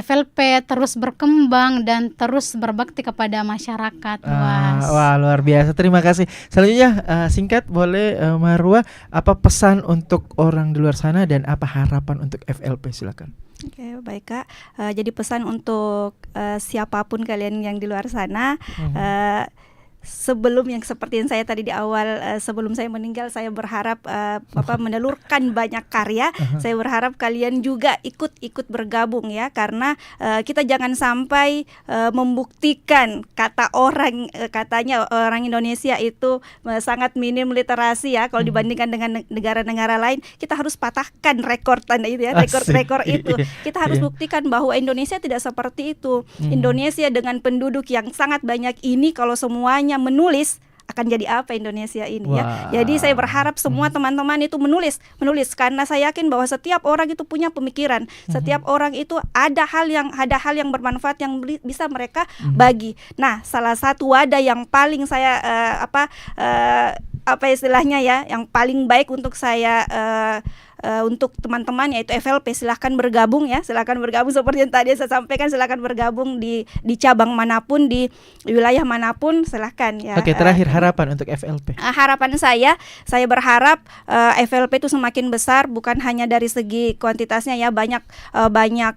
FLP terus berkembang dan terus berbakti kepada masyarakat luas. Wah, luar biasa. Terima kasih. Selanjutnya singkat boleh Marwa, apa pesan untuk orang di luar sana dan apa harapan untuk FLP? Silakan. Oke, baik Kak. Jadi pesan untuk siapapun kalian yang di luar sana, sebelum yang seperti yang saya tadi di awal, sebelum saya meninggal saya berharap menelurkan banyak karya. Saya berharap kalian juga ikut bergabung ya, karena kita jangan sampai membuktikan kata orang, katanya orang Indonesia itu sangat minim literasi ya kalau dibandingkan dengan negara-negara lain. Kita harus patahkan rekor tanda itu ya, rekor itu. Kita harus buktikan bahwa Indonesia tidak seperti itu. Indonesia dengan penduduk yang sangat banyak ini, kalau semuanya menulis, akan jadi apa Indonesia ini ya. Jadi saya berharap semua teman-teman itu menulis karena saya yakin bahwa setiap orang itu punya pemikiran, setiap orang itu ada hal yang bermanfaat yang bisa mereka bagi. Nah, salah satu wadah yang paling saya apa istilahnya ya, yang paling baik untuk saya untuk teman-teman yaitu FLP, silahkan bergabung ya, silahkan bergabung seperti yang tadi saya sampaikan, silahkan bergabung di cabang manapun, di wilayah manapun, silahkan ya. Oke, terakhir harapan untuk FLP. Harapan saya berharap FLP itu semakin besar, bukan hanya dari segi kuantitasnya ya, banyak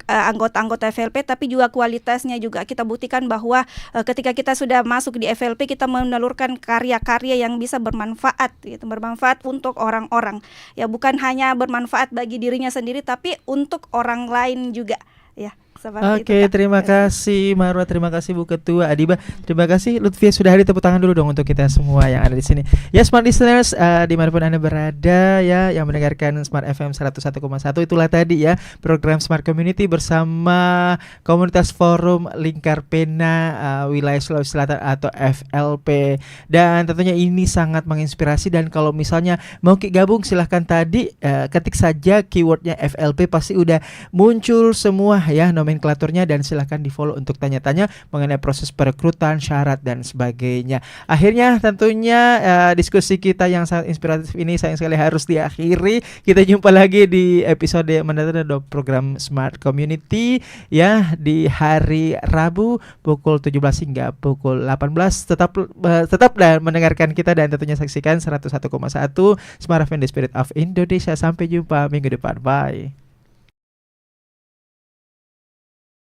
anggota-anggota FLP, tapi juga kualitasnya juga. Kita buktikan bahwa ketika kita sudah masuk di FLP, kita menelurkan karya-karya yang bisa bermanfaat gitu, bermanfaat untuk orang-orang ya, bukan hanya bermanfaat bagi dirinya sendiri tapi untuk orang lain juga ya. Oke, terima kasih Marwa, terima kasih Bu Ketua Adibah, terima kasih Lutfia sudah hadir. Tepuk tangan dulu dong untuk kita semua yang ada di sini. Ya, smart listeners, dimanapun Anda berada ya, yang mendengarkan Smart FM 101,1, itulah tadi ya program Smart Community bersama Komunitas Forum Lingkar Pena Wilayah Sulawesi Selatan atau FLP. Dan tentunya ini sangat menginspirasi, dan kalau misalnya mau gabung silahkan tadi ketik saja keywordnya FLP, pasti udah muncul semua ya nomenklaturnya, dan silahkan di follow untuk tanya-tanya mengenai proses perekrutan, syarat dan sebagainya. Akhirnya tentunya diskusi kita yang sangat inspiratif ini sayang sekali harus diakhiri. Kita jumpa lagi di episode mendatang dari program Smart Community ya, di hari Rabu pukul 17 hingga pukul 18. Tetap dan mendengarkan kita, dan tentunya saksikan 101,1 Smart FM The Spirit of Indonesia. Sampai jumpa minggu depan. Bye.